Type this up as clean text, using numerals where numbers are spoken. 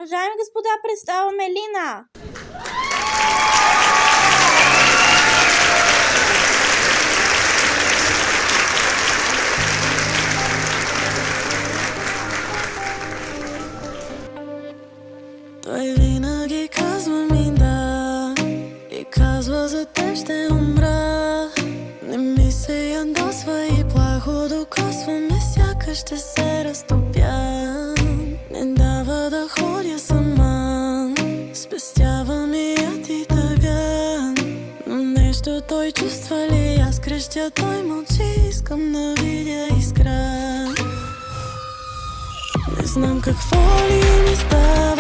Уважаеми господа, представяме Лина! Той винаги казва ми да и казва за теб ще умра. Не ми се ядосва и плахо докосва ме, сякаш ще се разтопя. Не дава да ходя сама, спестява ми яд и тъга. Но нещо той чувства ли? Аз крещя, той мълчи, искам да видя искра. Не знам какво ли ми става.